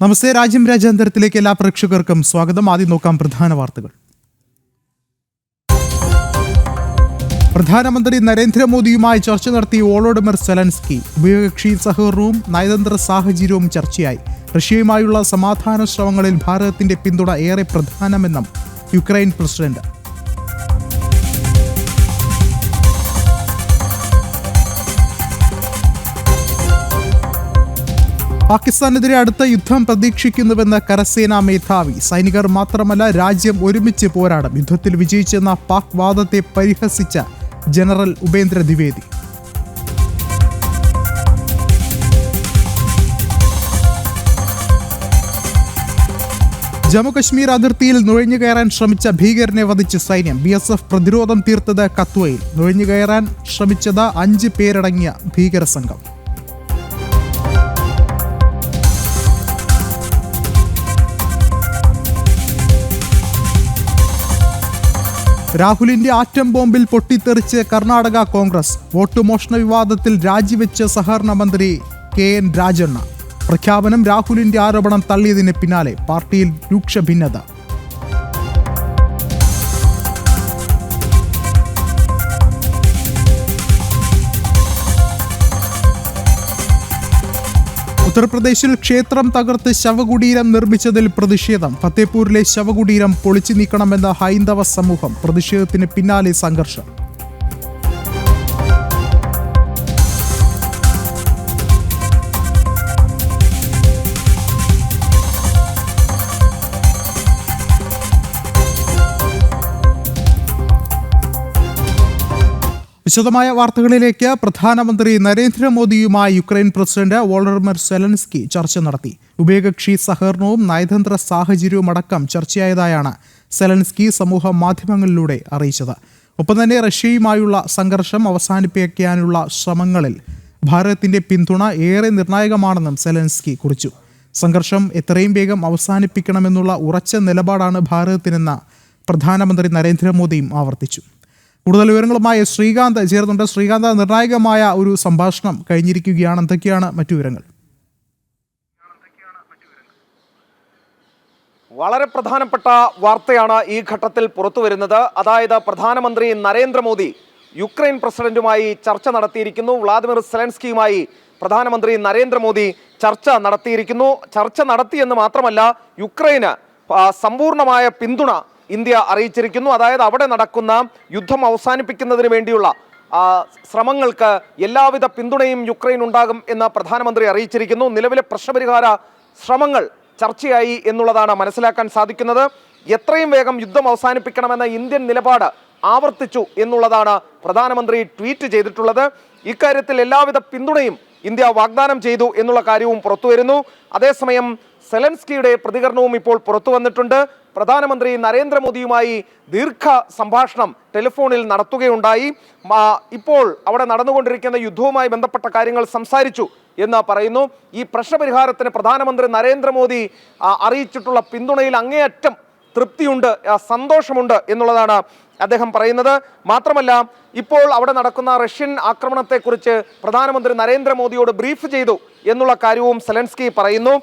നമസ്തേ. രാജ്യം രാജ്യാന്തരത്തിലേക്ക് എല്ലാ പ്രേക്ഷകർക്കും സ്വാഗതം. ആദ്യം നോക്കാം പ്രധാന വാർത്തകൾ. പ്രധാനമന്ത്രി നരേന്ദ്രമോദിയുമായി ചർച്ച നടത്തി വോളോഡിമിർ സെലൻസ്കി. ഉഭയകക്ഷി സഹകരണവും നയതന്ത്ര സാഹചര്യവും ചർച്ചയായി. റഷ്യയുമായുള്ള സമാധാന ശ്രമങ്ങളിൽ ഭാരതത്തിന്റെ പിന്തുണ ഏറെ പ്രധാനമെന്നും യുക്രൈൻ പ്രസിഡന്റ്. പാകിസ്ഥാനെതിരെ അടുത്ത യുദ്ധം പ്രതീക്ഷിക്കുന്നുവെന്ന് കരസേനാ മേധാവി. സൈനികർ മാത്രമല്ല, രാജ്യം ഒരുമിച്ച് പോരാടും. യുദ്ധത്തിൽ വിജയിച്ചെന്ന പാക് വാദത്തെ പരിഹസിച്ച ജനറൽ ഉപേന്ദ്ര ദ്വിവേദി. ജമ്മുകശ്മീർ അതിർത്തിയിൽ നുഴഞ്ഞുകയറാൻ ശ്രമിച്ച ഭീകരനെ വധിച്ച് സൈന്യം. BSF പ്രതിരോധം തീർത്തത് കത്വയിൽ. നുഴഞ്ഞുകയറാൻ ശ്രമിച്ചത് 5 പേരടങ്ങിയ ഭീകര സംഘം. രാഹുലിന്റെ ആറ്റം ബോംബിൽ പൊട്ടിത്തെറിച്ച് കർണാടക കോൺഗ്രസ്. വോട്ട് മോഷണ വിവാദത്തിൽ രാജിവെച്ച സഹകരണ മന്ത്രി KN രാജണ്ണ. പ്രഖ്യാപനം രാഹുലിന്റെ ആരോപണം തള്ളിയതിന് പിന്നാലെ പാർട്ടിയിൽ രൂക്ഷ ഭിന്നത. ഉത്തർപ്രദേശിൽ ക്ഷേത്രം തകർത്ത് ശവകുടീരം നിർമ്മിച്ചതിൽ പ്രതിഷേധം. ഫത്തേപൂരിലെ ശവകുടീരം പൊളിച്ചു നീക്കണമെന്ന ഹൈന്ദവ സമൂഹം. പ്രതിഷേധത്തിന് പിന്നാലെ സംഘർഷം. വിശദമായ വാർത്തകളിലേക്ക്. പ്രധാനമന്ത്രി നരേന്ദ്രമോദിയുമായി യുക്രൈൻ പ്രസിഡന്റ് വോളോഡിമിർ സെലൻസ്കി ചർച്ച നടത്തി. ഉഭയകക്ഷി സഹകരണവും നയതന്ത്ര സാഹചര്യവും അടക്കം ചർച്ചയായതായാണ് സെലൻസ്കി സമൂഹ മാധ്യമങ്ങളിലൂടെ അറിയിച്ചത്. ഒപ്പം തന്നെ റഷ്യയുമായുള്ള സംഘർഷം അവസാനിപ്പിക്കാനുള്ള ശ്രമങ്ങളിൽ ഭാരതത്തിന്റെ പിന്തുണ ഏറെ നിർണായകമാണെന്നും സെലൻസ്കി കുറിച്ചു. സംഘർഷം എത്രയും വേഗം അവസാനിപ്പിക്കണമെന്നുള്ള ഉറച്ച നിലപാടാണ് ഭാരതത്തിനെന്ന് പ്രധാനമന്ത്രി നരേന്ദ്രമോദിയും ആവർത്തിച്ചു. കൂടുതൽ വിവരങ്ങളുമായി ശ്രീകാന്ത് ചേർന്നുണ്ട്. ശ്രീകാന്ത്, നിർണായകമായ ഒരു സംഭാഷണം കഴിഞ്ഞിരിക്കുകയാണ്. എന്തൊക്കെയാണ് മറ്റു വിവരങ്ങൾ? വളരെ പ്രധാനപ്പെട്ട വാർത്തയാണ് ഈ ഘട്ടത്തിൽ പുറത്തു വരുന്നത്. അതായത് പ്രധാനമന്ത്രി നരേന്ദ്രമോദി യുക്രൈൻ പ്രസിഡന്റുമായി ചർച്ച നടത്തിയിരിക്കുന്നു. വ്ളാദിമിർ സെലൻസ്കിയുമായി പ്രധാനമന്ത്രി നരേന്ദ്രമോദി ചർച്ച നടത്തിയിരിക്കുന്നു. ചർച്ച നടത്തിയെന്ന് മാത്രമല്ല, യുക്രൈന് സമ്പൂർണമായ പിന്തുണ ഇന്ത്യ അറിയിച്ചിരിക്കുന്നു. അതായത് അവിടെ നടക്കുന്ന യുദ്ധം അവസാനിപ്പിക്കുന്നതിന് വേണ്ടിയുള്ള ശ്രമങ്ങൾക്ക് എല്ലാവിധ പിന്തുണയും യുക്രൈൻ ഉണ്ടാകും എന്ന് പ്രധാനമന്ത്രി അറിയിച്ചിരിക്കുന്നു. നിലവിലെ പ്രശ്നപരിഹാര ശ്രമങ്ങൾ ചർച്ചയായി എന്നുള്ളതാണ് മനസ്സിലാക്കാൻ സാധിക്കുന്നത്. എത്രയും വേഗം യുദ്ധം അവസാനിപ്പിക്കണമെന്ന ഇന്ത്യൻ നിലപാട് ആവർത്തിച്ചു എന്നുള്ളതാണ് പ്രധാനമന്ത്രി ട്വീറ്റ് ചെയ്തിട്ടുള്ളത്. ഇക്കാര്യത്തിൽ എല്ലാവിധ പിന്തുണയും ഇന്ത്യ വാഗ്ദാനം ചെയ്തു എന്നുള്ള കാര്യവും പുറത്തു വരുന്നു. അതേസമയം സെലൻസ്കിയുടെ പ്രതികരണവും ഇപ്പോൾ പുറത്തു വന്നിട്ടുണ്ട്. പ്രധാനമന്ത്രി നരേന്ദ്രമോദിയുമായി ദീർഘ സംഭാഷണം ടെലിഫോണിൽ നടത്തുകയുണ്ടായി. ഇപ്പോൾ അവിടെ നടന്നുകൊണ്ടിരിക്കുന്ന യുദ്ധവുമായി ബന്ധപ്പെട്ട കാര്യങ്ങൾ സംസാരിച്ചു എന്ന് പറയുന്നു. ഈ പ്രശ്നപരിഹാരത്തിന് പ്രധാനമന്ത്രി നരേന്ദ്രമോദി അറിയിച്ചിട്ടുള്ള പിന്തുണയിൽ അങ്ങേയറ്റം തൃപ്തിയുണ്ട്, സന്തോഷമുണ്ട് എന്നുള്ളതാണ് അദ്ദേഹം പറയുന്നത്. മാത്രമല്ല, ഇപ്പോൾ അവിടെ നടക്കുന്ന റഷ്യൻ ആക്രമണത്തെക്കുറിച്ച് പ്രധാനമന്ത്രി നരേന്ദ്രമോദിയോട് ബ്രീഫ് ചെയ്തു എന്നുള്ള കാര്യവും സെലൻസ്കി പറയുന്നു.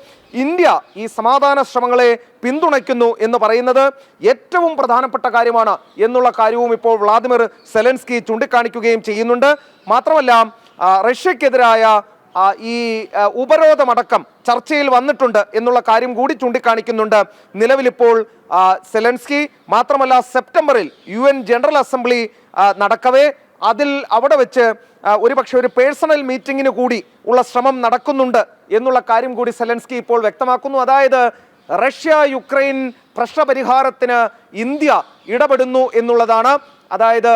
ഇന്ത്യ ഈ സമാധാന ശ്രമങ്ങളെ പിന്തുണയ്ക്കുന്നു എന്ന് പറയുന്നത് ഏറ്റവും പ്രധാനപ്പെട്ട കാര്യമാണ് എന്നുള്ള കാര്യവും ഇപ്പോൾ വ്ളാദിമിർ സെലൻസ്കി ചൂണ്ടിക്കാണിക്കുകയും ചെയ്യുന്നുണ്ട്. മാത്രമല്ല, റഷ്യക്കെതിരായ ഈ ഉപരോധമടക്കം ചർച്ചയിൽ വന്നിട്ടുണ്ട് എന്നുള്ള കാര്യം കൂടി ചൂണ്ടിക്കാണിക്കുന്നുണ്ട് നിലവിലിപ്പോൾ സെലൻസ്കി. മാത്രമല്ല, സെപ്റ്റംബറിൽ UN ജനറൽ അസംബ്ലി നടക്കവേ അവിടെ വെച്ച് ഒരുപക്ഷെ ഒരു പേഴ്സണൽ മീറ്റിങ്ങിന് കൂടി ഉള്ള ശ്രമം നടക്കുന്നുണ്ട് എന്നുള്ള കാര്യം കൂടി സെലൻസ്കി ഇപ്പോൾ വ്യക്തമാക്കുന്നു. അതായത് റഷ്യ യുക്രൈൻ പ്രശ്നപരിഹാരത്തിന് ഇന്ത്യ ഇടപെടുന്നു എന്നുള്ളതാണ്. അതായത്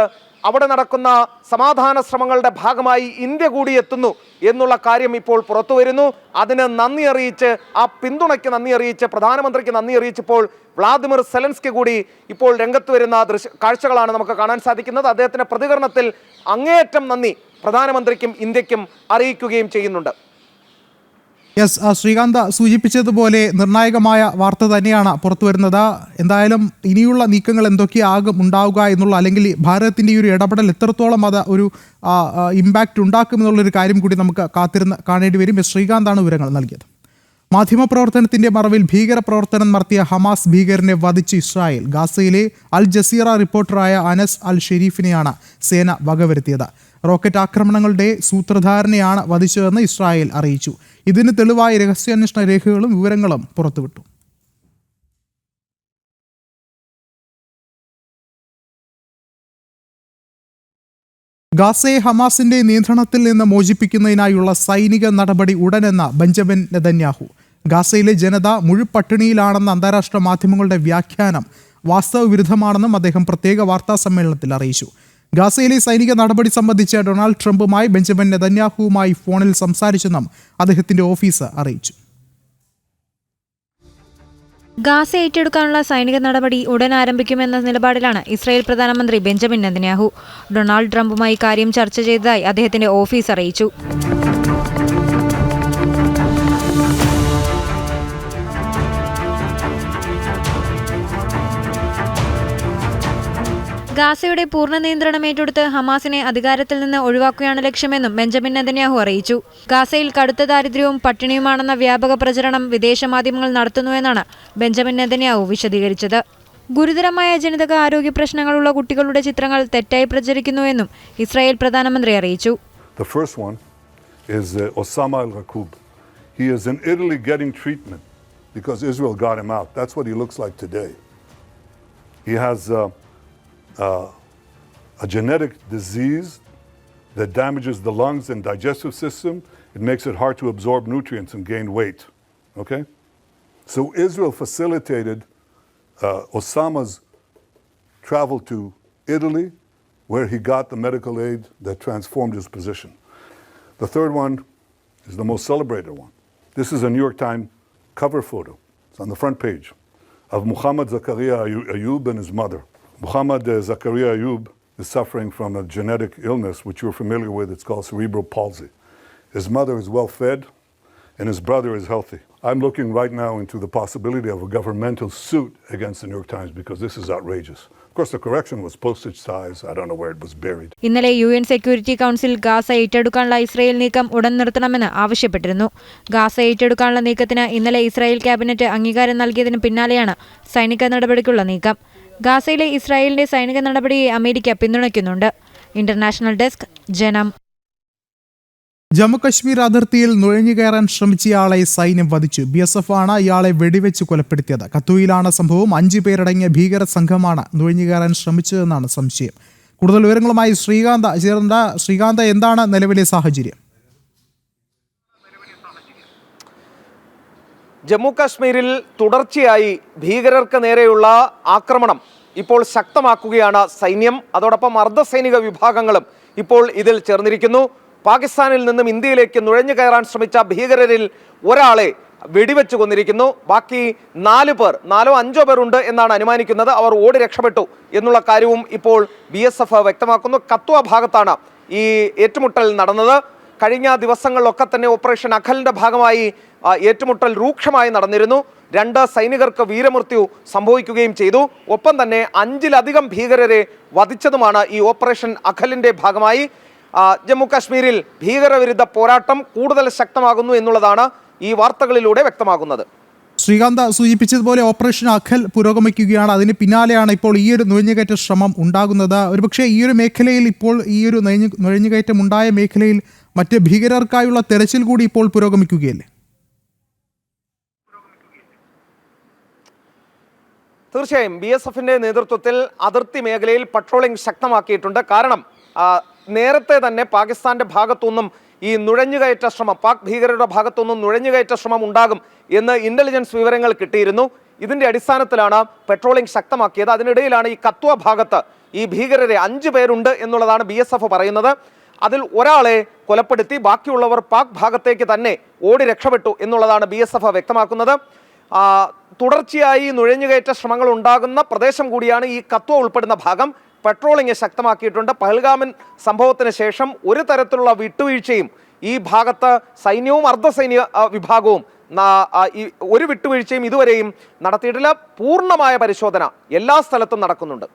അവിടെ നടക്കുന്ന സമാധാന ശ്രമങ്ങളുടെ ഭാഗമായി ഇന്ത്യ കൂടി എത്തുന്നു എന്നുള്ള കാര്യം ഇപ്പോൾ പുറത്തു വരുന്നു. അതിന് നന്ദി അറിയിച്ച്, ആ പിന്തുണയ്ക്ക് നന്ദി അറിയിച്ച്, പ്രധാനമന്ത്രിക്ക് നന്ദി അറിയിച്ചപ്പോൾ വ്ളാദിമിർ സെലൻസ്കി കൂടി ഇപ്പോൾ രംഗത്ത് വരുന്ന കാഴ്ചകളാണ് നമുക്ക് കാണാൻ സാധിക്കുന്നത്. അദ്ദേഹത്തിന്റെ പ്രതികരണത്തിൽ അങ്ങേയറ്റം നന്ദി പ്രധാനമന്ത്രിക്കും ഇന്ത്യക്കും അറിയിക്കുകയും ചെയ്യുന്നുണ്ട്. ശ്രീകാന്ത് സൂചിപ്പിച്ചതുപോലെ നിർണായകമായ വാർത്ത തന്നെയാണ് പുറത്തു വരുന്നത്. എന്തായാലും ഇനിയുള്ള നീക്കങ്ങൾ എന്തൊക്കെയാകും ഉണ്ടാവുക എന്നുള്ള, അല്ലെങ്കിൽ ഭാരതത്തിൻ്റെ ഈ ഒരു ഇടപെടൽ എത്രത്തോളം അത് ഒരു ഇമ്പാക്റ്റ് ഉണ്ടാക്കുമെന്നുള്ളൊരു കാര്യം കൂടി നമുക്ക് കാത്തിരുന്ന് കാണേണ്ടി വരും. ശ്രീകാന്താണ് വിവരങ്ങൾ നൽകിയത്. മാധ്യമപ്രവർത്തനത്തിന്റെ മറവിൽ ഭീകരപ്രവർത്തനം നടത്തിയ ഹമാസ് ഭീകരനെ വധിച്ച് ഇസ്രായേൽ. ഗാസയിലെ അൽ ജസീറ റിപ്പോർട്ടറായ അനസ് അൽ ഷെരീഫിനെയാണ് സേന വകവരുത്തിയത്. റോക്കറ്റ് ആക്രമണങ്ങളുടെ സൂത്രധാരനെയാണ് വധിച്ചതെന്ന് ഇസ്രായേൽ അറിയിച്ചു. ഇതിന് തെളിവായ രഹസ്യാന്വേഷണ രേഖകളും വിവരങ്ങളും പുറത്തുവിട്ടു. ഗാസയെ ഹമാസിന്റെ നിയന്ത്രണത്തിൽ നിന്ന് മോചിപ്പിക്കുന്നതിനായുള്ള സൈനിക നടപടി ഉടനെന്ന ബെഞ്ചമിൻ നെതന്യാഹു. ഗാസയിലെ ജനത മുഴുപട്ടിണിയിലാണെന്ന അന്താരാഷ്ട്ര മാധ്യമങ്ങളുടെ വ്യാഖ്യാനം വാസ്തവവിരുദ്ധമാണെന്നും അദ്ദേഹം പ്രത്യേക വാർത്താ സമ്മേളനത്തിൽ അറിയിച്ചു. ഗാസയിലെ സൈനിക നടപടി സംബന്ധിച്ച് ഡൊണാൾഡ് ട്രംപുമായി ബെഞ്ചമിൻ നെതന്യാഹുവുമായി ഫോണിൽ സംസാരിച്ചെന്നും അദ്ദേഹത്തിന്റെ ഓഫീസ് അറിയിച്ചു. ഗാസ ഏറ്റെടുക്കാനുള്ള സൈനിക നടപടി ഉടൻ ആരംഭിക്കുമെന്ന നിലപാടിലാണ് ഇസ്രായേൽ പ്രധാനമന്ത്രി ബെഞ്ചമിൻ നെതന്യാഹു. ഡൊണാൾഡ് ട്രംപുമായി കാര്യം ചർച്ച ചെയ്തതായി അദ്ദേഹത്തിന്റെ ഓഫീസ് അറിയിച്ചു. ഗാസയുടെ പൂർണ്ണ നിയന്ത്രണം ഏറ്റെടുത്ത് ഹമാസിനെ അധികാരത്തിൽ നിന്ന് ഒഴിവാക്കുകയാണ് ലക്ഷ്യമെന്നും ബെഞ്ചമിൻ നെതന്യാഹു അറിയിച്ചു. ഗാസയിൽ കടുത്ത ദാരിദ്ര്യവും പട്ടിണിയുമാണെന്ന വ്യാപക പ്രചരണം വിദേശ മാധ്യമങ്ങൾ നടത്തുന്നുവെന്നാണ് ബെഞ്ചമിൻ നെതന്യാഹു വിശദീകരിച്ചത്. ഗുരുതരമായ ജനിതക ആരോഗ്യ പ്രശ്നങ്ങളുള്ള കുട്ടികളുടെ ചിത്രങ്ങൾ തെറ്റായി പ്രചരിക്കുന്നുവെന്നും ഇസ്രായേൽ പ്രധാനമന്ത്രി അറിയിച്ചു. The first one is Osama al-Raqoub. He is in Italy getting treatment because Israel got him out. That's what he looks like today. He has a genetic disease that damages the lungs and digestive system. It makes it hard to absorb nutrients and gain weight. Okay? So Israel facilitated Osama's travel to Italy, where he got the medical aid that transformed his position. The third one is the most celebrated one. This is a New York Times cover photo. It's on the front page of Muhammad Zakaria Ayub and his mother. Muhammad Zakaria Ayub is suffering from a genetic illness which you're familiar with. It's called cerebral palsy. His mother is well fed and his brother is healthy. I'm looking right now into the possibility of a governmental suit against the New York Times because this is outrageous. Of course, the correction was postage size. I don't know where it was buried. ഇന്നലെ UN security council Gaza ഏറ്റെടുക്കാനുള്ള Israel നീക്കം ഉടൻ നിർത്തണമെന്ന് ആവശ്യപ്പെട്ടിരുന്നു. Gaza ഏറ്റെടുക്കാനുള്ള നീക്കത്തിന് ഇന്നലെ Israel cabinet അംഗീകാരം നൽകിയതിന് പിന്നാലെയാണ് സൈനിക നടപടിക്കുള്ള നീക്കം. ഗാസയിലെ ഇസ്രായേലിന്റെ സൈനിക നടപടിയെ അമേരിക്ക പിന്തുണയ്ക്കുന്നുണ്ട്. ഇന്റർനാഷണൽ ഡെസ്ക്, ജനം. ജമ്മുകശ്മീർ അതിർത്തിയിൽ നുഴഞ്ഞുകയറാൻ ശ്രമിച്ചയാളെ സൈന്യം വധിച്ചു. BSF ആണ് ഇയാളെ വെടിവെച്ച് കൊലപ്പെടുത്തിയത്. കത്തൂയിലാണ് സംഭവം. 5 പേരടങ്ങിയ ഭീകര സംഘമാണ് നുഴഞ്ഞുകയറാൻ ശ്രമിച്ചതെന്നാണ് സംശയം. കൂടുതൽ വിവരങ്ങളുമായി ശ്രീകാന്ത്, എന്താണ് നിലവിലെ സാഹചര്യം? ജമ്മു കാശ്മീരിൽ തുടർച്ചയായി ഭീകരർക്ക് നേരെയുള്ള ആക്രമണം ഇപ്പോൾ ശക്തമാക്കുകയാണ് സൈന്യം. അതോടൊപ്പം അർദ്ധസൈനിക വിഭാഗങ്ങളും ഇപ്പോൾ ഇതിൽ ചേർന്നിരിക്കുന്നു. പാകിസ്ഥാനിൽ നിന്നും ഇന്ത്യയിലേക്ക് നുഴഞ്ഞു കയറാൻ ശ്രമിച്ച ഭീകരരിൽ ഒരാളെ വെടിവെച്ച് കൊന്നിരിക്കുന്നു. ബാക്കി 4 പേർ, 4-5 പേർ ഉണ്ട് എന്നാണ് അനുമാനിക്കുന്നത്. അവർ ഓടി രക്ഷപ്പെട്ടു എന്നുള്ള കാര്യവും ഇപ്പോൾ BSF വ്യക്തമാക്കുന്നു. കത്വ ഭാഗത്താണ് ഈ ഏറ്റുമുട്ടൽ നടന്നത്. കഴിഞ്ഞ ദിവസങ്ങളിലൊക്കെ തന്നെ ഓപ്പറേഷൻ അഖലിന്റെ ഭാഗമായി ഏറ്റുമുട്ടൽ രൂക്ഷമായി നടന്നിരുന്നു. 2 സൈനികർക്ക് വീരമൃത്യു സംഭവിക്കുകയും ചെയ്തു. ഒപ്പം തന്നെ 5-ലധികം ഭീകരരെ വധിച്ചതുമാണ് ഈ ഓപ്പറേഷൻ അഖലിന്റെ ഭാഗമായി. ജമ്മു കാശ്മീരിൽ ഭീകരവിരുദ്ധ പോരാട്ടം കൂടുതൽ ശക്തമാകുന്നു എന്നുള്ളതാണ് ഈ വാർത്തകളിലൂടെ വ്യക്തമാകുന്നത്. ശ്രീകാന്ത് സൂചിപ്പിച്ചതുപോലെ ഓപ്പറേഷൻ അഖൽ പുരോഗമിക്കുകയാണ്. അതിന് പിന്നാലെയാണ് ഇപ്പോൾ ഈ ഒരു നുഴഞ്ഞുകയറ്റ ശ്രമം ഉണ്ടാകുന്നത്. ഒരുപക്ഷെ ഈ ഒരു മേഖലയിൽ ഇപ്പോൾ ഈ ഒരു നുഴഞ്ഞുകയറ്റം ഉണ്ടായ മേഖലയിൽ മറ്റ് ഭീകരർക്കായുള്ള തെരച്ചിൽ കൂടി ഇപ്പോൾ പുരോഗമിക്കുകയല്ലേ? തീർച്ചയായും BSFന്റെ നേതൃത്വത്തിൽ അതിർത്തി മേഖലയിൽ പട്രോളിംഗ് ശക്തമാക്കിയിട്ടുണ്ട്. കാരണം നേരത്തെ തന്നെ പാകിസ്ഥാന്റെ ഭാഗത്തുനിന്നും ഈ നുഴഞ്ഞുകയറ്റ ശ്രമം, പാക് ഭീകരരുടെ ഭാഗത്തുനിന്നും നുഴഞ്ഞുകയറ്റ ശ്രമം ഉണ്ടാകും എന്ന് ഇന്റലിജൻസ് വിവരങ്ങൾ കിട്ടിയിരുന്നു. ഇതിന്റെ അടിസ്ഥാനത്തിലാണ് പെട്രോളിംഗ് ശക്തമാക്കിയത്. അതിനിടയിലാണ് ഈ കത്വ ഭാഗത്ത് ഈ ഭീകരരെ 5 പേരുണ്ട് എന്നുള്ളതാണ് BSF പറയുന്നത്. അതിൽ ഒരാളെ കൊലപ്പെടുത്തി, ബാക്കിയുള്ളവർ പാക് ഭാഗത്തേക്ക് തന്നെ ഓടി രക്ഷപ്പെട്ടു എന്നുള്ളതാണ് BSF വ്യക്തമാക്കുന്നത്. തുടർച്ചയായി നുഴഞ്ഞുകയറ്റ ശ്രമങ്ങൾ ഉണ്ടാകുന്ന പ്രദേശം കൂടിയാണ് ഈ കത്വ ഉൾപ്പെടുന്ന ഭാഗം. പെട്രോളിംഗ് ശക്തമാക്കിയിട്ടുണ്ട്. പഹൽഗാമിൻ സംഭവത്തിന് ശേഷം ഒരു തരത്തിലുള്ള വിട്ടുവീഴ്ചയും ഈ ഭാഗത്ത് സൈന്യവും അർദ്ധസൈനിക വിഭാഗവും ഒരു വിട്ടുവീഴ്ചയും ഇതുവരെയും നടത്തിയിട്ടില്ല. പൂർണ്ണമായ പരിശോധന എല്ലാ സ്ഥലത്തും നടക്കുന്നുണ്ട്.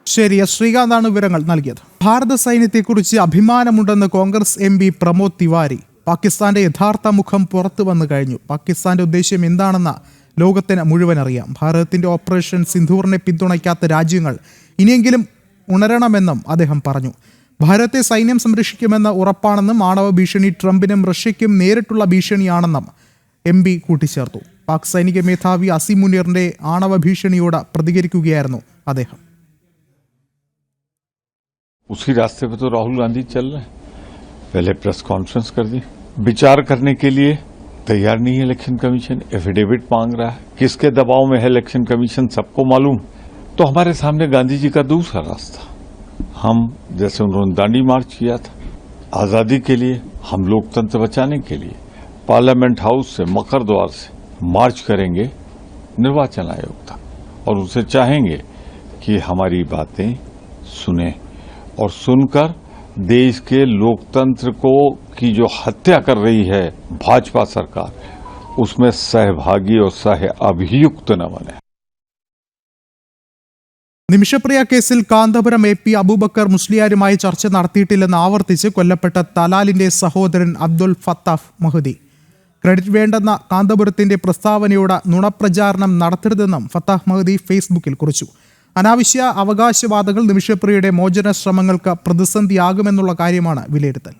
ശരി, ശ്രീകാന്താണ് വിവരങ്ങൾ നൽകിയത്. ഭാരത സൈന്യത്തെക്കുറിച്ച് അഭിമാനമുണ്ടെന്ന് കോൺഗ്രസ് MP പ്രമോദ് തിവാരി. പാകിസ്ഥാന്റെ യഥാർത്ഥ മുഖം പുറത്തു വന്നു കഴിഞ്ഞു. പാകിസ്ഥാന്റെ ഉദ്ദേശ്യം എന്താണെന്ന് ലോകത്തിന് മുഴുവൻ അറിയാം. ഭാരതത്തിന്റെ ഓപ്പറേഷൻ സിന്ധൂറിനെ പിന്തുണയ്ക്കാത്ത രാജ്യങ്ങൾ ഇനിയെങ്കിലും ഉണരണമെന്നും അദ്ദേഹം പറഞ്ഞു. ഭാരതത്തെ സൈന്യം സംരക്ഷിക്കുമെന്ന് ഉറപ്പാണെന്നും ആണവ ഭീഷണി ട്രംപിനും റഷ്യയ്ക്കും നേരിട്ടുള്ള ഭീഷണിയാണെന്നും MP കൂട്ടിച്ചേർത്തു. പാക് സൈനിക മേധാവി അസീം മുനീറിന്റെ ആണവ ഭീഷണിയോട് പ്രതികരിക്കുകയായിരുന്നു അദ്ദേഹം. उसी रास्ते पे तो राहुल गांधी चल रहे हैं. पहले प्रेस कॉन्फ्रेंस कर दी. विचार करने के लिए तैयार नहीं है इलेक्शन कमीशन. एफिडेविट मांग रहा है. किसके दबाव में है इलेक्शन कमीशन सबको मालूम. तो हमारे सामने गांधी जी का दूसरा रास्ता. हम जैसे उन्होंने दांडी मार्च किया था आजादी के लिए, हम लोकतंत्र बचाने के लिए पार्लियामेंट हाउस से मकर द्वार से मार्च करेंगे निर्वाचन आयोग तक और उनसे चाहेंगे कि हमारी बातें सुने और सुनकर देश के लोकतंत्र को की जो हत्या कर रही है भाजपा सरकार, उसमें सहभागी और सह अभियुक्त न बने. നിമിഷപ്രിയ കേസിൽ കാന്തപുരം AP അബൂബക്കർ മുസ്ലിയാരുമായി ചർച്ച നടത്തിയിട്ടില്ലെന്ന് ആവർത്തിച്ച് കൊല്ലപ്പെട്ട തലാലിന്റെ സഹോദരൻ അബ്ദുൽ ഫത്താഹ് മഹ്ദി. ക്രെഡിറ്റ് വേണ്ടെന്ന കാന്തപുരത്തിന്റെ പ്രസ്താവനയോട് നുണപ്രചാരണം നടത്തരുതെന്നും ഫത്താഹ് മഹ്ദി ഫേസ്ബുക്കിൽ കുറിച്ചു. അനാവശ്യ അവകാശവാദങ്ങൾ നിമിഷപ്രിയയുടെ മോചന ശ്രമങ്ങൾക്ക് പ്രതിസന്ധിയാകുമെന്നുള്ള കാര്യമാണ് വിലയിരുത്തൽ.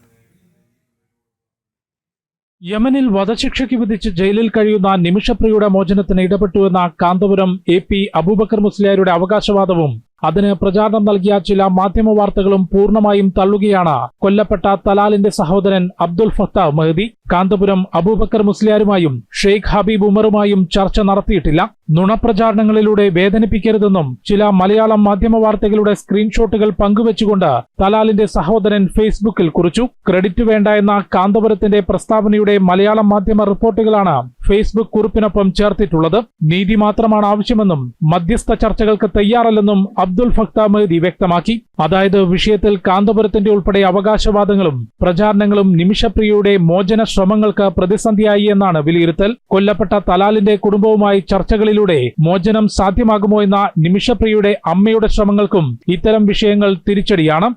യമനിൽ വധശിക്ഷയ്ക്ക് വിധിച്ച് ജയിലിൽ കഴിയുന്ന നിമിഷപ്രിയയുടെ മോചനത്തിന് ഇടപെട്ടുവെന്ന കാന്തപുരം AP അബൂബക്കർ മുസ്ലിയാരുടെ അവകാശവാദവും അതിന് പ്രചാരണം നൽകിയ ചില മാധ്യമ വാർത്തകളും പൂർണ്ണമായും തള്ളുകയാണ് കൊല്ലപ്പെട്ട തലാലിന്റെ സഹോദരൻ Abdul Fattah Mahdi. Kanthapuram Abubakar മുസ്ലിയാരുമായും Sheikh Habib ഉമറുമായും ചർച്ച നടത്തിയിട്ടില്ല. നുണപ്രചാരണങ്ങളിലൂടെ വേദനിപ്പിക്കരുതെന്നും ചില മലയാളം മാധ്യമ വാർത്തകളുടെ സ്ക്രീൻഷോട്ടുകൾ പങ്കുവെച്ചുകൊണ്ട് തലാലിന്റെ സഹോദരൻ ഫേസ്ബുക്കിൽ കുറിച്ചു. ക്രെഡിറ്റ് വേണ്ട എന്ന കാന്തപുരത്തിന്റെ പ്രസ്താവനയുടെ മലയാളം മാധ്യമ റിപ്പോർട്ടുകളാണ് ഫേസ്ബുക്ക് കുറിപ്പിനൊപ്പം ചേർത്തിട്ടുള്ളത്. നീതി മാത്രമാണ് ആവശ്യമെന്നും മധ്യസ്ഥ ചർച്ചകൾക്ക് തയ്യാറല്ലെന്നും അബ്ദുൽ ഫത്താഹ് മഹ്ദി വ്യക്തമാക്കി. അതായത് വിഷയത്തിൽ കാന്തപുരത്തിന്റെ ഉൾപ്പെടെ അവകാശവാദങ്ങളും പ്രചാരണങ്ങളും നിമിഷപ്രിയയുടെ മോചന ശ്രമങ്ങൾക്ക് പ്രതിസന്ധിയായി എന്നാണ് വിലയിരുത്തൽ. കൊല്ലപ്പെട്ട തലാലിന്റെ കുടുംബവുമായി ചർച്ചകളിലൂടെ മോചനം സാധ്യമാകുമോ എന്ന നിമിഷപ്രിയയുടെ അമ്മയുടെ ശ്രമങ്ങൾക്കും ഇത്തരം വിഷയങ്ങൾ തിരിച്ചടിയാണ്.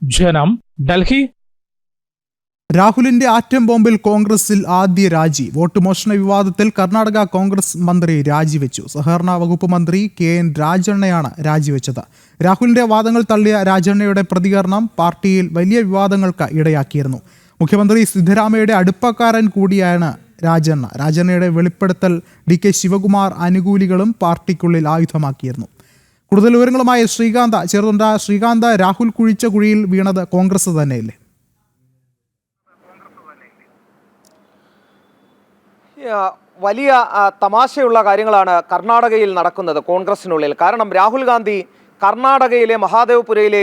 ജനം, ഡൽഹി. രാഹുലിന്റെ ആറ്റം ബോംബിൽ കോൺഗ്രസിൽ ആദ്യ രാജി. വോട്ട് മോഷണ വിവാദത്തിൽ കർണാടക കോൺഗ്രസ് മന്ത്രി രാജിവെച്ചു. സഹകരണ വകുപ്പ് മന്ത്രി KN രാജണ്ണയാണ് രാജിവെച്ചത്. രാഹുലിന്റെ വാദങ്ങൾ തള്ളിയ രാജണ്ണയുടെ പ്രതികരണം പാർട്ടിയിൽ വലിയ വിവാദങ്ങൾക്ക് ഇടയാക്കിയിരുന്നു. മുഖ്യമന്ത്രി സിദ്ധരാമയ്യയുടെ അടുപ്പക്കാരൻ കൂടിയാണ് രാജണ്ണ. രാജണ്ണയുടെ വെളിപ്പെടുത്തൽ DK ശിവകുമാർ അനുകൂലികളും പാർട്ടിക്കുള്ളിൽ ആയുധമാക്കിയിരുന്നു. കൂടുതൽ വിവരങ്ങളുമായി ശ്രീകാന്ത ചേർന്നുണ്ട്. ശ്രീകാന്ത, രാഹുൽ കുഴിച്ച കുഴിയിൽ വീണത് കോൺഗ്രസ് തന്നെയല്ലേ? വലിയ തമാശയുള്ള കാര്യങ്ങളാണ് കർണാടകയിൽ നടക്കുന്നത് കോൺഗ്രസിനുള്ളിൽ. കാരണം രാഹുൽ ഗാന്ധി കർണാടകയിലെ മഹാദേവപുരയിലെ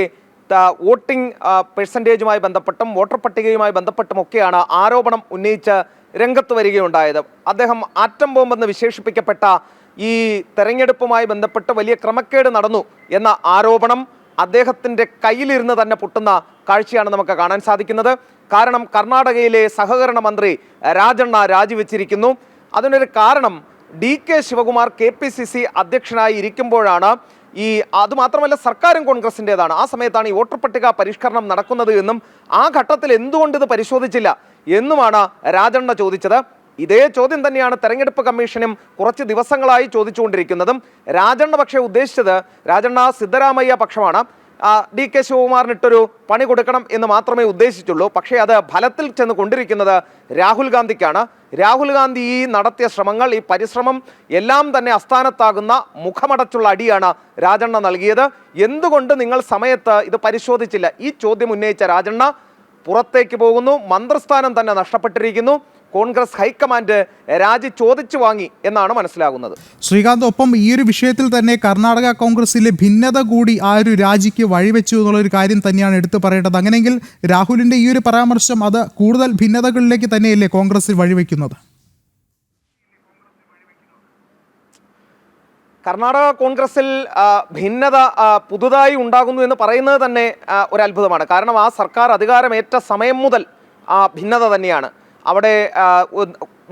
വോട്ടിംഗ് പെർസെൻറ്റേജുമായി ബന്ധപ്പെട്ടും വോട്ടർ പട്ടികയുമായി ബന്ധപ്പെട്ടുമൊക്കെയാണ് ആരോപണം ഉന്നയിച്ച് രംഗത്ത് വരികയുണ്ടായത്. അദ്ദേഹം ആറ്റം ബോംബെന്ന് വിശേഷിപ്പിക്കപ്പെട്ട ഈ തെരഞ്ഞെടുപ്പുമായി ബന്ധപ്പെട്ട് വലിയ ക്രമക്കേട് നടന്നു എന്ന ആരോപണം അദ്ദേഹത്തിൻ്റെ കയ്യിലിരുന്ന് തന്നെ പൊട്ടുന്ന കാഴ്ചയാണ് നമുക്ക് കാണാൻ സാധിക്കുന്നത്. കാരണം കർണാടകയിലെ സഹകരണ മന്ത്രി രാജണ്ണ രാജിവെച്ചിരിക്കുന്നു. അതിനൊരു കാരണം DK ശിവകുമാർ KPCC അധ്യക്ഷനായി ഇരിക്കുമ്പോഴാണ് അതുമാത്രമല്ല സർക്കാരും കോൺഗ്രസിൻ്റെതാണ്. ആ സമയത്താണ് ഈ വോട്ടർ പട്ടിക പരിഷ്കരണം നടക്കുന്നത് എന്നും ആ ഘട്ടത്തിൽ എന്തുകൊണ്ട് ഇത് പരിശോധിച്ചില്ല എന്നുമാണ് രാജണ്ണ ചോദിച്ചത്. ഇതേ ചോദ്യം തന്നെയാണ് തെരഞ്ഞെടുപ്പ് കമ്മീഷനും കുറച്ച് ദിവസങ്ങളായി ചോദിച്ചുകൊണ്ടിരിക്കുന്നതും. രാജണ്ണ പക്ഷേ ഉദ്ദേശിച്ചത് രാജണ്ണ സിദ്ധരാമയ്യ പക്ഷമാണ്. DK ശിവകുമാറിനിട്ടൊരു പണി കൊടുക്കണം എന്ന് മാത്രമേ ഉദ്ദേശിച്ചുള്ളൂ. പക്ഷേ അത് ഫലത്തിൽ ചെന്ന് കൊണ്ടിരിക്കുന്നത് രാഹുൽ ഗാന്ധിക്കാണ്. രാഹുൽ ഗാന്ധി ഈ നടത്തിയ ശ്രമങ്ങൾ, ഈ പരിശ്രമം എല്ലാം തന്നെ അസ്ഥാനത്താകുന്ന മുഖമടച്ചുള്ള അടിയാണ് രാജണ്ണ നൽകിയത്. എന്തുകൊണ്ട് നിങ്ങൾ സമയത്ത് ഇത് പരിശോധിച്ചില്ല? ഈ ചോദ്യം ഉന്നയിച്ച രാജണ്ണ പുറത്തേക്ക് പോകുന്നു. മന്ത്രിസ്ഥാനം തന്നെ നഷ്ടപ്പെട്ടിരിക്കുന്നു. കോൺഗ്രസ് ഹൈക്കമാൻഡ് രാജി ചോദിച്ചു വാങ്ങി എന്നാണ് മനസ്സിലാകുന്നത്. ശ്രീകാന്ത്, ഒപ്പം ഈ ഒരു വിഷയത്തിൽ തന്നെ കർണാടക കോൺഗ്രസിലെ ഭിന്നത കൂടി ആ ഒരു രാജിക്ക് വഴിവെച്ചു എന്നുള്ളൊരു കാര്യം തന്നെയാണ് എടുത്തു പറയേണ്ടത്. അങ്ങനെയെങ്കിൽ രാഹുലിന്റെ ഈ ഒരു പരാമർശം അത് കൂടുതൽ ഭിന്നതകളിലേക്ക് തന്നെയല്ലേ കോൺഗ്രസിൽ വഴിവെക്കുന്നത്? കർണാടക കോൺഗ്രസിൽ ഭിന്നത പുതുതായി ഉണ്ടാകുന്നു എന്ന് പറയുന്നത് തന്നെ ഒരു അത്ഭുതമാണ്. കാരണം ആ സർക്കാർ അധികാരമേറ്റ സമയം മുതൽ ഭിന്നത തന്നെയാണ്. അവിടെ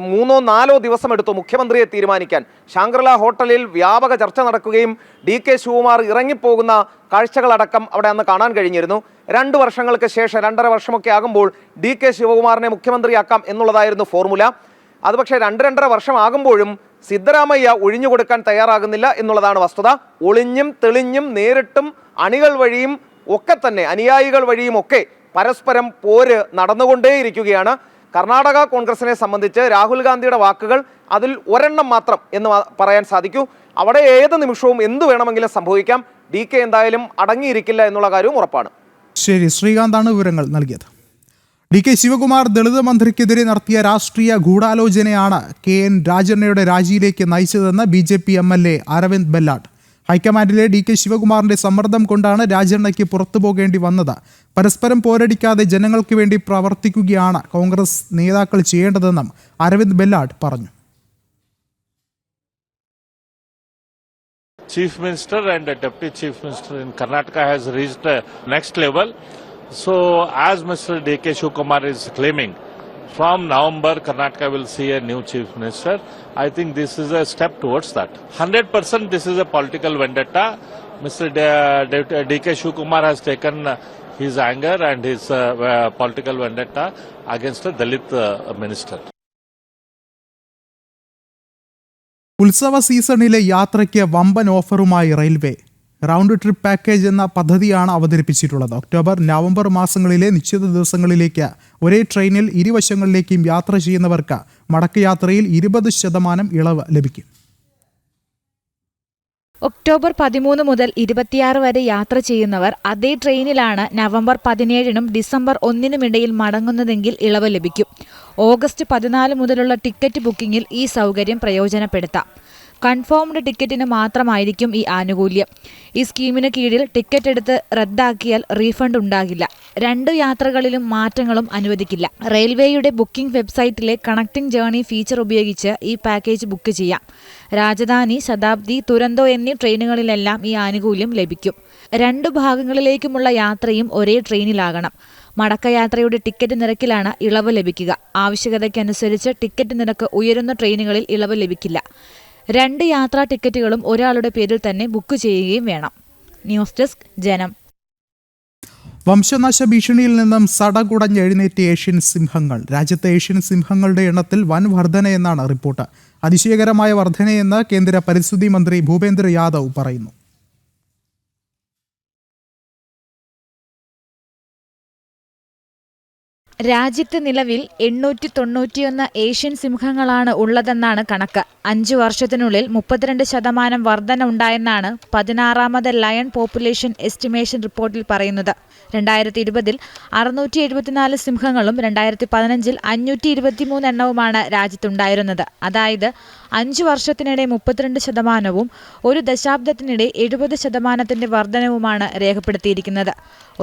3-4 ദിവസം എടുത്തു മുഖ്യമന്ത്രിയെ തീരുമാനിക്കാൻ. ശാങ്ക്രല ഹോട്ടലിൽ വ്യാപക ചർച്ച നടക്കുകയും DK ശിവകുമാർ ഇറങ്ങിപ്പോകുന്ന കാഴ്ചകളടക്കം അവിടെ അന്ന് കാണാൻ കഴിഞ്ഞിരുന്നു. 2 വർഷങ്ങൾക്ക് ശേഷം 2.5 വർഷമൊക്കെ ആകുമ്പോൾ DK ശിവകുമാറിനെ മുഖ്യമന്ത്രിയാക്കാം എന്നുള്ളതായിരുന്നു ഫോർമുല. അത് പക്ഷേ 2-2.5 വർഷം ആകുമ്പോഴും സിദ്ധരാമയ്യ ഒഴിഞ്ഞുകൊടുക്കാൻ തയ്യാറാകുന്നില്ല എന്നുള്ളതാണ് വസ്തുത. ഒളിഞ്ഞും തെളിഞ്ഞും നേരിട്ടും അണികൾ വഴിയും ഒക്കെ തന്നെ അനുയായികൾ വഴിയും ഒക്കെ പരസ്പരം പോര് നടന്നുകൊണ്ടേയിരിക്കുകയാണ്. കർണാടക കോൺഗ്രസിനെ സംബന്ധിച്ച് രാഹുൽ ഗാന്ധിയുടെ വാക്കുകൾ അതിൽ ഒരെണ്ണം മാത്രം എന്ന് പറയാൻ സാധിക്കൂ. അവിടെ ഏത് നിമിഷവും എന്തു വേണമെങ്കിലും സംഭവിക്കാം. DK എന്തായാലും അടങ്ങിയിരിക്കില്ല എന്നുള്ള കാര്യവും ഉറപ്പാണ്. ശരി, ശ്രീകാന്താണ് വിവരങ്ങൾ നൽകിയത്. DK ശിവകുമാർ ദളിത് മന്ത്രിക്കെതിരെ നടത്തിയ രാഷ്ട്രീയ ഗൂഢാലോചനയാണ് KN രാജണ്ണയുടെ രാജിയിലേക്ക് നയിച്ചതെന്ന് BJP MLA Aravind Bellad. ഹൈക്കമാൻഡിലെ DK ശിവകുമാറിന്റെ സമ്മർദ്ദം കൊണ്ടാണ് രാജണ്ണയ്ക്ക് പുറത്തു പോകേണ്ടി വന്നത്. പരസ്പരം പോരടിക്കാതെ ജനങ്ങൾക്ക് വേണ്ടി പ്രവർത്തിക്കുകയാണ് കോൺഗ്രസ് നേതാക്കൾ ചെയ്യേണ്ടതെന്നും അരവിന്ദ് ബെല്ലാട്ട് പറഞ്ഞു. Chief Minister and the Deputy Chief Minister in Karnataka has reached next level. So, as Mr. DK Shivakumar is claiming, from November, Karnataka will see a new Chief Minister. I think this is a step towards that. 100% this is a political vendetta. Mr. DK Shivakumar has taken his anger and his political vendetta against a Dalit minister. ഉത്സവ സീസണിലെ യാത്രയ്ക്ക് വമ്പൻ ഓഫറുമായി railway. Round trip package എന്ന പദ്ധതിയാണ് അവതരിപ്പിച്ചിട്ടുള്ളത്. October, November മാസങ്ങളിലെ നിശ്ചിത ദിവസങ്ങളിലേക്ക് ഒരേ ട്രെയിനിൽ ഇരുവശങ്ങളിലേക്കും യാത്ര ചെയ്യുന്നവർക്ക് മടക്കയാത്രയിൽ 20% ഇളവ് ലഭിക്കും. ഒക്ടോബർ 13 മുതൽ 26 വരെ യാത്ര ചെയ്യുന്നവർ അതേ ട്രെയിനിലാണ് നവംബർ 17-നും ഡിസംബർ 1-നും ഇടയിൽ മടങ്ങുന്നതെങ്കിൽ ഇളവ് ലഭിക്കും. ഓഗസ്റ്റ് 14 മുതലുള്ള ടിക്കറ്റ് ബുക്കിംഗിൽ ഈ സൗകര്യം പ്രയോജനപ്പെടുത്താം. കൺഫേംഡ് ടിക്കറ്റിന് മാത്രമായിരിക്കും ഈ ആനുകൂല്യം. ഈ സ്കീമിന് കീഴിൽ ടിക്കറ്റ് എടുത്ത് റദ്ദാക്കിയാൽ റീഫണ്ട് ഉണ്ടാകില്ല. 2 യാത്രകളിലും മാറ്റങ്ങളും അനുവദിക്കില്ല. റെയിൽവേയുടെ ബുക്കിംഗ് വെബ്സൈറ്റിലെ കണക്റ്റിംഗ് ജേർണി ഫീച്ചർ ഉപയോഗിച്ച് ഈ പാക്കേജ് ബുക്ക് ചെയ്യാം. രാജധാനി, ശതാബ്ദി, തുരന്തോ എന്നീ ട്രെയിനുകളിലെല്ലാം ഈ ആനുകൂല്യം ലഭിക്കും. 2 ഭാഗങ്ങളിലേക്കുമുള്ള യാത്രയും ഒരേ ട്രെയിനിലാകണം. മടക്കയാത്രയുടെ ടിക്കറ്റ് നിരക്കിലാണ് ഇളവ് ലഭിക്കുക. ആവശ്യകതയ്ക്കനുസരിച്ച് ടിക്കറ്റ് നിരക്ക് ഉയരുന്ന ട്രെയിനുകളിൽ ഇളവ് ലഭിക്കില്ല. 2 യാത്രാ ടിക്കറ്റുകളും ഒരാളുടെ പേരിൽ തന്നെ ബുക്ക് ചെയ്യുകയും വേണം. ന്യൂസ് ഡെസ്ക്, ജനം. വംശനാശ ഭീഷണിയിൽ നിന്നും സടകുടഞ്ഞെഴുന്നേറ്റ ഏഷ്യൻ സിംഹങ്ങൾ. രാജ്യത്തെ ഏഷ്യൻ സിംഹങ്ങളുടെ എണ്ണത്തിൽ വൻ വർധനയെന്നാണ് റിപ്പോർട്ട്. അതിശയകരമായ വർധനയെന്ന് കേന്ദ്ര പരിസ്ഥിതി മന്ത്രി ഭൂപേന്ദ്ര യാദവ് പറയുന്നു. രാജ്യത്ത് നിലവിൽ 891 ഏഷ്യൻ സിംഹങ്ങളാണ് ഉള്ളതെന്നാണ് കണക്ക്. 5 വർഷത്തിനുള്ളിൽ 32% വർധന ഉണ്ടായെന്നാണ് 16ാമത് ലയൺ പോപ്പുലേഷൻ എസ്റ്റിമേഷൻ റിപ്പോർട്ടിൽ പറയുന്നത്. 2020-ൽ 674 സിംഹങ്ങളും 2015-ൽ 523 എണ്ണവുമാണ് രാജ്യത്തുണ്ടായിരുന്നത്. അതായത് 5 വർഷത്തിനിടെ 32%-വും 1 ദശാബ്ദത്തിനിടെ 70%-ന്റെ വർധനവുമാണ് രേഖപ്പെടുത്തിയിരിക്കുന്നത്.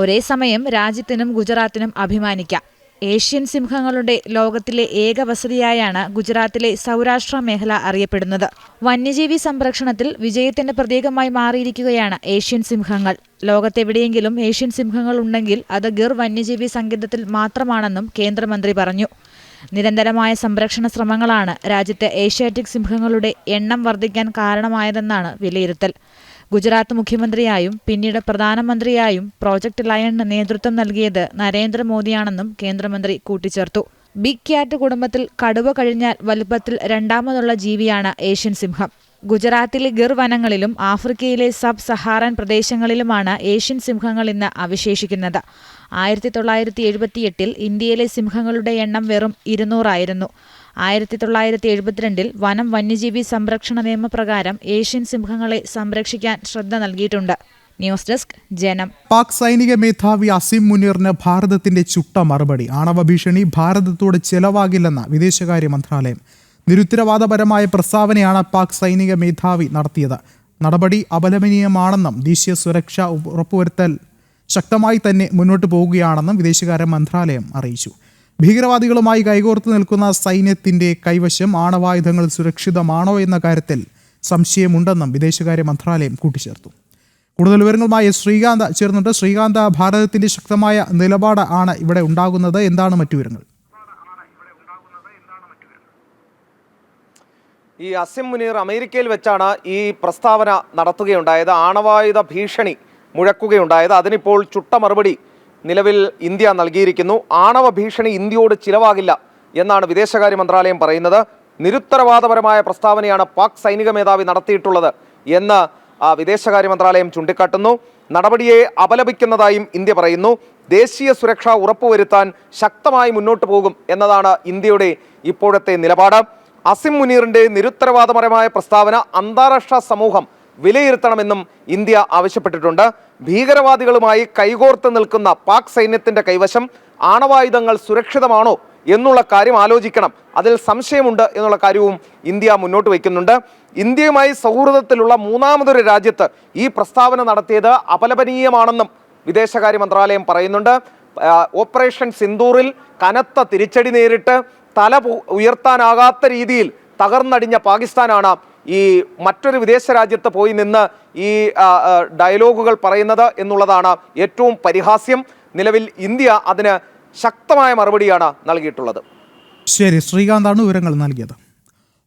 ഒരേ സമയം രാജ്യത്തിനും ഗുജറാത്തിനും അഭിമാനിക്കാം. ഏഷ്യൻ സിംഹങ്ങളുടെ ലോകത്തിലെ ഏക വസതിയായാണ് ഗുജറാത്തിലെ സൗരാഷ്ട്ര മേഖല അറിയപ്പെടുന്നത്. വന്യജീവി സംരക്ഷണത്തിൽ വിജയത്തിന്റെ പ്രതീകമായി മാറിയിരിക്കുകയാണ് ഏഷ്യൻ സിംഹങ്ങൾ. ലോകത്തെവിടെയെങ്കിലും ഏഷ്യൻ സിംഹങ്ങൾ ഉണ്ടെങ്കിൽ അത് ഗിർ വന്യജീവി സങ്കേതത്തിൽ മാത്രമാണെന്നും കേന്ദ്രമന്ത്രി പറഞ്ഞു. നിരന്തരമായ സംരക്ഷണ ശ്രമങ്ങളാണ് രാജ്യത്തെ ഏഷ്യാറ്റിക് സിംഹങ്ങളുടെ എണ്ണം വർദ്ധിക്കാൻ കാരണമായതെന്നാണ് വിലയിരുത്തൽ. ഗുജറാത്ത് മുഖ്യമന്ത്രിയായും പിന്നീട് പ്രധാനമന്ത്രിയായും പ്രോജക്ട് ലയണിന് നേതൃത്വം നൽകിയത് നരേന്ദ്രമോദിയാണെന്നും കേന്ദ്രമന്ത്രി കൂട്ടിച്ചേർത്തു. ബിഗ് ക്യാറ്റ് കുടുംബത്തിൽ കടുവ കഴിഞ്ഞാൽ വലുപ്പത്തിൽ 2ാമതുള്ള ജീവിയാണ് ഏഷ്യൻ സിംഹം. ഗുജറാത്തിലെ ഗിർ വനങ്ങളിലും ആഫ്രിക്കയിലെ സബ് സഹാറൻ പ്രദേശങ്ങളിലുമാണ് ഏഷ്യൻ സിംഹങ്ങൾ ഇന്ന് അവശേഷിക്കുന്നത്. 1978-ൽ ഇന്ത്യയിലെ സിംഹങ്ങളുടെ എണ്ണം വെറും 200 ആയിരുന്നു. 1972-ൽ വനം വന്യജീവി സംരക്ഷണ നിയമപ്രകാരം ഏഷ്യൻ സിംഹങ്ങളെ സംരക്ഷിക്കാൻ ശ്രദ്ധ നൽകിയിട്ടുണ്ട്. ന്യൂസ് ഡെസ്ക്, ജനം. പാക് സൈനിക മേധാവി അസിം മുനീറിന് ഭാരതത്തിന്റെ ചുട്ട മറുപടി. ആണവ ഭീഷണി ഭാരതത്തോട് ചെലവാകില്ലെന്ന് വിദേശകാര്യ മന്ത്രാലയം. നിരുത്തരവാദപരമായ പ്രസ്താവനയാണ് പാക് സൈനിക മേധാവി നടത്തിയത്. നടപടി അപലപനീയമാണെന്നും ദേശീയ സുരക്ഷ ഉറപ്പുവരുത്തൽ ശക്തമായി തന്നെ മുന്നോട്ട് പോവുകയാണെന്നും വിദേശകാര്യ മന്ത്രാലയം അറിയിച്ചു. ഭീകരവാദികളുമായി കൈകോർത്ത് നിൽക്കുന്ന സൈന്യത്തിന്റെ കൈവശം ആണവായുധങ്ങൾ സുരക്ഷിതമാണോ എന്ന കാര്യത്തിൽ സംശയമുണ്ടെന്നും വിദേശകാര്യ മന്ത്രാലയം കൂട്ടിച്ചേർത്തു. കൂടുതൽ വിവരങ്ങളുമായി ശ്രീകാന്ത് ചേർന്നുണ്ട്. ശ്രീകാന്ത്, ഭാരതത്തിന്റെ ശക്തമായ നിലപാട് ആണ് ഇവിടെ ഉണ്ടാകുന്നത്. എന്താണ് മറ്റു വിവരങ്ങൾ? ഈ അസിം മുനീർ അമേരിക്കയിൽ വെച്ചാണ് ഈ പ്രസ്താവന നടത്തുകയുണ്ടായത്, ആണവായുധ ഭീഷണി മുഴക്കുകയുണ്ടായത്. അതിനിപ്പോൾ ചുട്ട മറുപടി നിലവിൽ ഇന്ത്യ നൽകിയിരിക്കുന്നു. ആണവ ഭീഷണി ഇന്ത്യയോട് ചിലവാകില്ല എന്നാണ് വിദേശകാര്യ മന്ത്രാലയം പറയുന്നത്. നിരുത്തരവാദപരമായ പ്രസ്താവനയാണ് പാക് സൈനിക മേധാവി നടത്തിയിട്ടുള്ളത് എന്ന് വിദേശകാര്യ മന്ത്രാലയം ചൂണ്ടിക്കാട്ടുന്നു. നടപടിയെ അപലപിക്കുന്നതായും ഇന്ത്യ പറയുന്നു. ദേശീയ സുരക്ഷ ഉറപ്പുവരുത്താൻ ശക്തമായി മുന്നോട്ട് പോകും എന്നതാണ് ഇന്ത്യയുടെ ഇപ്പോഴത്തെ നിലപാട്. അസിം മുനീറിന്റെ നിരുത്തരവാദപരമായ പ്രസ്താവന അന്താരാഷ്ട്ര സമൂഹം വിലയിരുത്തണമെന്നും ഇന്ത്യ ആവശ്യപ്പെട്ടിട്ടുണ്ട്. ഭീകരവാദികളുമായി കൈകോർത്ത് നിൽക്കുന്ന പാക് സൈന്യത്തിന്റെ കൈവശം ആണവായുധങ്ങൾ സുരക്ഷിതമാണോ എന്നുള്ള കാര്യം ആലോചിക്കണം. അതിൽ സംശയമുണ്ട് എന്നുള്ള കാര്യവും ഇന്ത്യ മുന്നോട്ട് വയ്ക്കുന്നുണ്ട്. ഇന്ത്യയുമായി സൗഹൃദത്തിലുള്ള മൂന്നാമതൊരു രാജ്യത്ത് ഈ പ്രസ്താവന നടത്തിയത് അപലപനീയമാണെന്നും വിദേശകാര്യ മന്ത്രാലയം പറയുന്നുണ്ട്. ഓപ്പറേഷൻ സിന്ദൂറിൽ കനത്ത തിരിച്ചടി നേരിട്ട് തല ഉയർത്താനാകാത്ത രീതിയിൽ തകർന്നടിഞ്ഞ പാകിസ്ഥാനാണ് ഈ മറ്റൊരു വിദേശ രാജ്യത്ത് പോയി നിന്ന് ഈ ഡയലോഗുകൾ പറയുന്നത് എന്നുള്ളതാണ് ഏറ്റവും പരിഹാസ്യം. നിലവിൽ ഇന്ത്യ അതിന് ശക്തമായ മറുപടിയാണ് നൽകിയിട്ടുള്ളത്. ശരി, ശ്രീകാന്താണ് വിവരങ്ങൾ നൽകിയത്.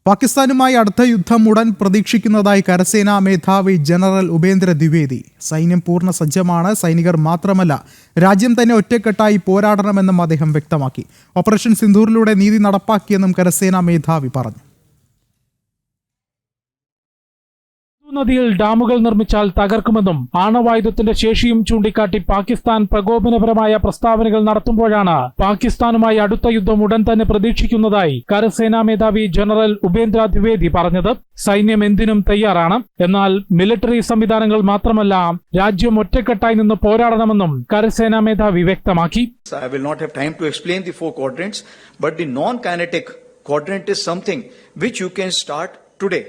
പാകിസ്ഥാനുമായി അടുത്ത യുദ്ധം ഉടൻ പ്രതീക്ഷിക്കുന്നതായി കരസേനാ മേധാവി ജനറൽ ഉപേന്ദ്ര ദ്വിവേദി. സൈന്യം പൂർണ്ണ സജ്ജമാണ്, സൈനികർ മാത്രമല്ല രാജ്യം തന്നെ ഒറ്റക്കെട്ടായി പോരാടണമെന്നും അദ്ദേഹം വ്യക്തമാക്കി. ഓപ്പറേഷൻ സിന്ദൂറിലൂടെ നീതി നടപ്പാക്കിയെന്നും കരസേനാ മേധാവി പറഞ്ഞു. നദിയിൽ ഡാമുകൾ നിർമ്മിച്ചാൽ തകർക്കുമെന്നും ആണവായുധത്തിന്റെ ശേഷിയും ചൂണ്ടിക്കാട്ടി പാകിസ്ഥാൻ പ്രകോപനപരമായ പ്രസ്താവനകൾ നടത്തുമ്പോഴാണ് പാകിസ്ഥാനുമായി അടുത്ത യുദ്ധം ഉടൻ തന്നെ പ്രതീക്ഷിക്കുന്നതായി കരസേനാ മേധാവി ജനറൽ ഉപേന്ദ്ര ദ്വിവേദി പറഞ്ഞത്. സൈന്യം എന്തിനും തയ്യാറാണ്, എന്നാൽ മിലിറ്ററി സംവിധാനങ്ങൾ മാത്രമല്ല രാജ്യം ഒറ്റക്കെട്ടായി നിന്ന് പോരാടണമെന്നും കരസേനാ മേധാവി വ്യക്തമാക്കി. I will not have time to explain the 4 quadrants, but the non-kinetic quadrant is something which you can start today.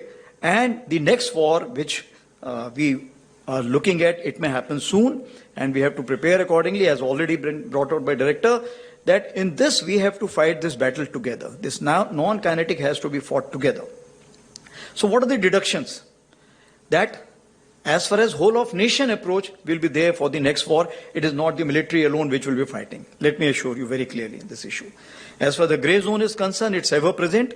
And the next war, which we are looking at, it may happen soon, and we have to prepare accordingly, as already been brought out by Director, that in this we have to fight this battle together. This non-kinetic has to be fought together. So what are the deductions? That as far as whole of nation approach will be there for the next war, it is not the military alone which will be fighting. Let me assure you very clearly in this issue. As far as the grey zone is concerned, it's ever present,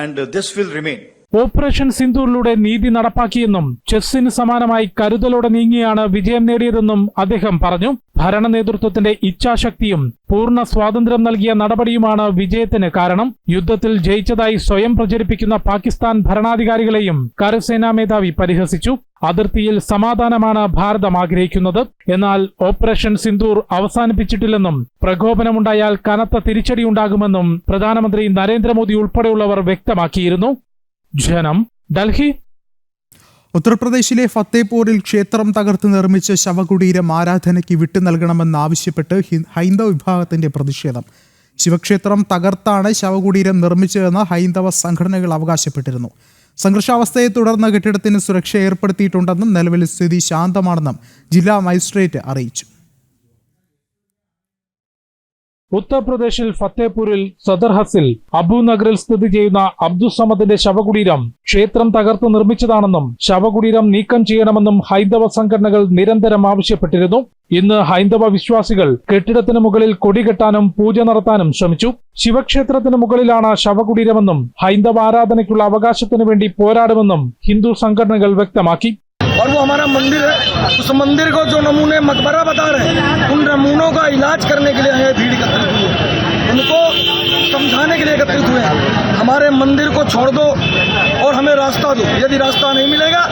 and this will remain. Operation സിന്ദൂറിലൂടെ നീതി നടപ്പാക്കിയെന്നും ചെസ്സിന് സമാനമായി കരുതലോടെ നീങ്ങിയാണ് വിജയം നേടിയതെന്നും അദ്ദേഹം പറഞ്ഞു. ഭരണ നേതൃത്വത്തിന്റെ ഇച്ഛാശക്തിയും പൂർണ്ണ സ്വാതന്ത്ര്യം നൽകിയ നടപടിയുമാണ് വിജയത്തിന് കാരണം. യുദ്ധത്തിൽ ജയിച്ചതായി സ്വയം പ്രചരിപ്പിക്കുന്ന പാകിസ്ഥാൻ ഭരണാധികാരികളെയും കരസേനാ മേധാവി പരിഹസിച്ചു. അതിർത്തിയിൽ സമാധാനമാണ് ഭാരതം ആഗ്രഹിക്കുന്നത്, എന്നാൽ ഓപ്പറേഷൻ സിന്ദൂർ അവസാനിപ്പിച്ചിട്ടില്ലെന്നും പ്രകോപനമുണ്ടായാൽ കനത്ത തിരിച്ചടിയുണ്ടാകുമെന്നും പ്രധാനമന്ത്രി നരേന്ദ്രമോദി ഉൾപ്പെടെയുള്ളവർ വ്യക്തമാക്കിയിരുന്നു. ജനം, ഡൽഹി. ഉത്തർപ്രദേശിലെ ഫത്തേപൂരിൽ ക്ഷേത്രം തകർത്ത് നിർമ്മിച്ച ശവകുടീരം ആരാധനയ്ക്ക് വിട്ടു നൽകണമെന്നാവശ്യപ്പെട്ട് ഹൈന്ദവ വിഭാഗത്തിന്റെ പ്രതിഷേധം. ശിവക്ഷേത്രം തകർത്താണ് ശവകുടീരം നിർമ്മിച്ചതെന്ന് ഹൈന്ദവ സംഘടനകൾ അവകാശപ്പെട്ടിരുന്നു. സംഘർഷാവസ്ഥയെ തുടർന്ന് കെട്ടിടത്തിന് സുരക്ഷ ഏർപ്പെടുത്തിയിട്ടുണ്ടെന്നും നിലവിൽ സ്ഥിതി ശാന്തമാണെന്നും ജില്ലാ മജിസ്ട്രേറ്റ് അറിയിച്ചു. ഉത്തർപ്രദേശിൽ ഫത്തേപൂരിൽ സദർ ഹസിൽ അബുനഗറിൽ സ്ഥിതി ചെയ്യുന്ന അബ്ദുസമദിന്റെ ശവകുടീരം ക്ഷേത്രം തകർത്ത് നിർമ്മിച്ചതാണെന്നും ശവകുടീരം നീക്കം ചെയ്യണമെന്നും ഹൈന്ദവ സംഘടനകൾ നിരന്തരം ആവശ്യപ്പെട്ടിരുന്നു. ഇന്ന് ഹൈന്ദവ വിശ്വാസികൾ കെട്ടിടത്തിന് മുകളിൽ കൊടികെട്ടാനും പൂജ നടത്താനും ശ്രമിച്ചു. ശിവക്ഷേത്രത്തിന് മുകളിലാണ് ശവകുടീരമെന്നും ഹൈന്ദവ ആരാധനയ്ക്കുള്ള അവകാശത്തിനു വേണ്ടി പോരാടുമെന്നും ഹിന്ദു സംഘടനകൾ വ്യക്തമാക്കി. और वो हमारा मंदिर है, उस मंदिर को जो नमूने मकबरा बता रहे हैं, उन नमूनों का इलाज करने के लिए हमें भीड़ एकत्रित हुई है, उनको समझाने के लिए एकत्रित हुए हैं. हमारे मंदिर को छोड़ दो और हमें रास्ता दो. यदि रास्ता नहीं मिलेगा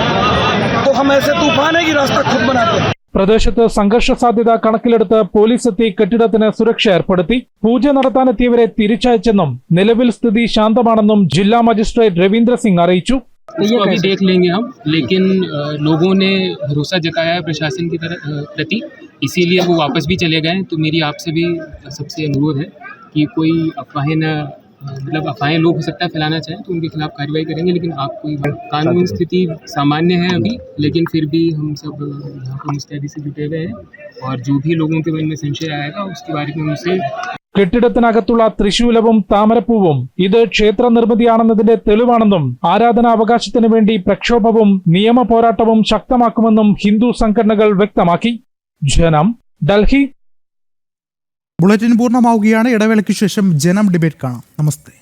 तो हम ऐसे तूफान है कि रास्ता खुद बनाते हैं. പ്രദേശത്ത് സംഘർഷ സാധ്യത കണക്കിലെടുത്ത് പോലീസ് എത്തി കെട്ടിടത്തിന് സുരക്ഷ ഏർപ്പെടുത്തി. പൂജ നടത്താനെത്തിയവരെ തിരിച്ചയച്ചെന്നും നിലവിൽ സ്ഥിതി ശാന്തമാണെന്നും ജില്ലാ മജിസ്ട്രേറ്റ് രവീന്ദ്ര സിംഗ് അറിയിച്ചു. उसको अभी देख लेंगे हम, लेकिन लोगों ने भरोसा जताया है प्रशासन की प्रति, इसीलिए वो वापस भी चले गए. तो मेरी आपसे भी सबसे अनुरोध है कि कोई अफवाहें न, मतलब अफवाहें लोग हो सकता है फैलाना चाहें तो उनके खिलाफ कार्रवाई करेंगे. लेकिन आप कोई कानूनी स्थिति सामान्य है अभी, लेकिन फिर भी हम सब यहाँ पर मुस्तैदी से जुटे हुए हैं और जो भी लोगों के मन में संशय आएगा उसके बारे में उनसे. കെട്ടിടത്തിനകത്തുള്ള ത്രിശൂലവും താമരപ്പൂവും ഇത് ക്ഷേത്ര നിർമ്മിതിയാണെന്നതിന്റെ തെളിവാണെന്നും ആരാധനാ അവകാശത്തിനു വേണ്ടി പ്രക്ഷോഭവും നിയമ പോരാട്ടവും ശക്തമാക്കുമെന്നും ഹിന്ദു സംഘടനകൾ വ്യക്തമാക്കി. ജനം, ഡൽഹി. ബുള്ളറ്റിൻ പൂർണ്ണമാവുകയാണ്. ഇടവേളയ്ക്ക് ശേഷം ജനം ഡിബേറ്റ് കാണാം. നമസ്തേ.